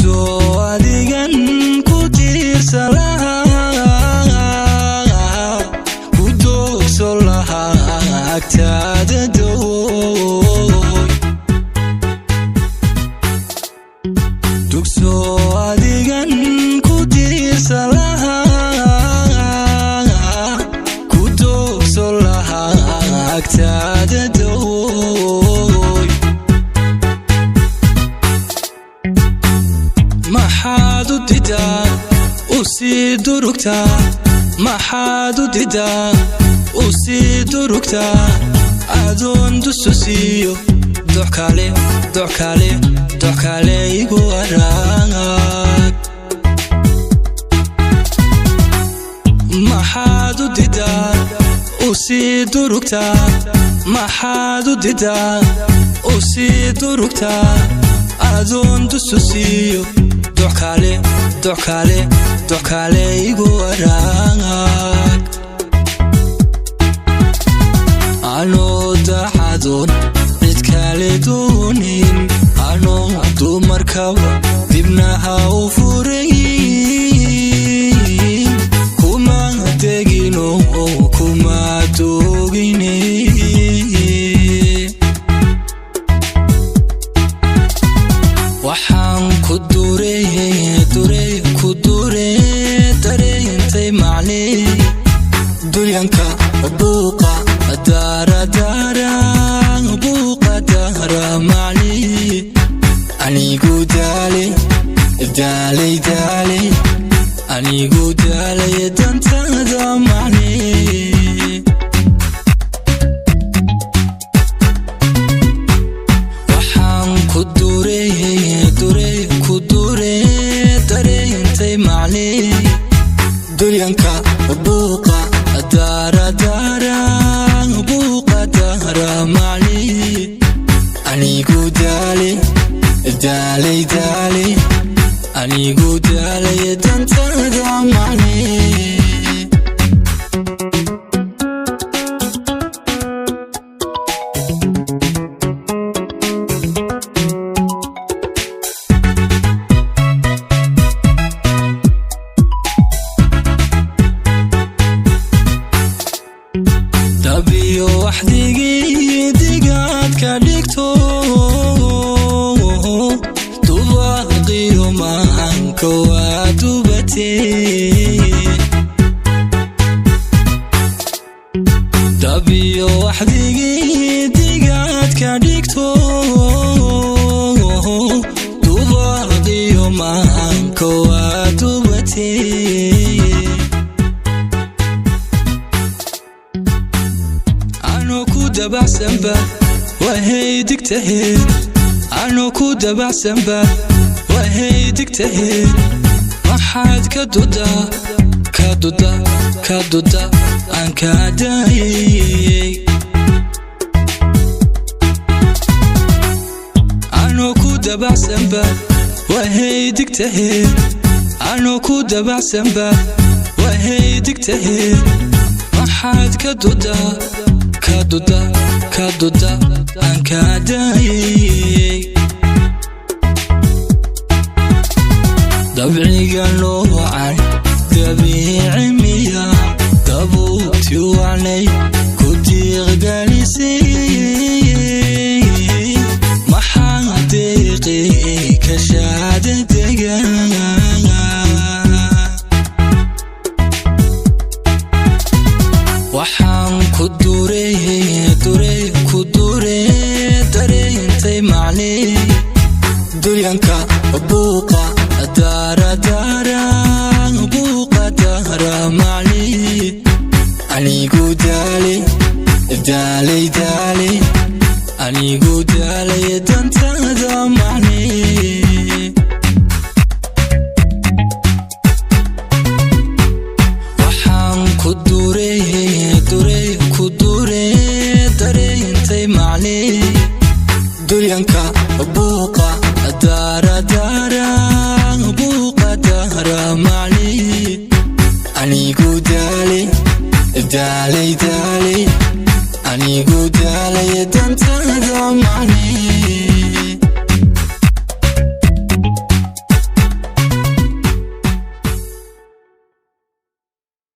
dugso adigan ku tiirsalaha ku dugso laha agtaada dooy dugso adigan ku tiirsalaha ku dugso laha agtaada dooy maxaad u didaa u sii durugtaa maxaad u didaa u sii durugtaa adoon dusu siiyo dox kale igu araag maxaad u didaa u sii durugtaa maxaad u didaa u sii durugtaa adoon dusu siiyo dox kale igu araag anoo dacadoon cid kale doonin anoo dumarkaba dibnaha u furayn kuma tegino kuma doogine waxaan ku dareentay macnee duryanka buuqa daara buuqa daara macnee anigu daalay anigu daalay dantada macnee waxaan ku dareentay macnee duryanka buuqa daara buuqa daara macnee anigu daalay anigu daalay dantada macnee dabiyo waxdigii digaad ka dhigto dubaqiyo maanka waa dubatee dabiyo waxdigii digaad ka dhigto dubaqiyo maanka waa dubatee dabacsanba wahay digtahee anoo ku dabacsanba wahay digtahee maxaad ka duda aan kaa daayay anoo ku dabacsanba wahay digtahee anoo ku dabacsanba wahay digtahee maxaad ka duda aan kaa daayay dabciga noocan dabiici miya dabuubti wacnay ku diiqgalisay maxaa deeqi ka shaada degan waxaan ku dareentay macnee duryanka buuqa daara buuqa daara macnee anigu daalay anigu daalay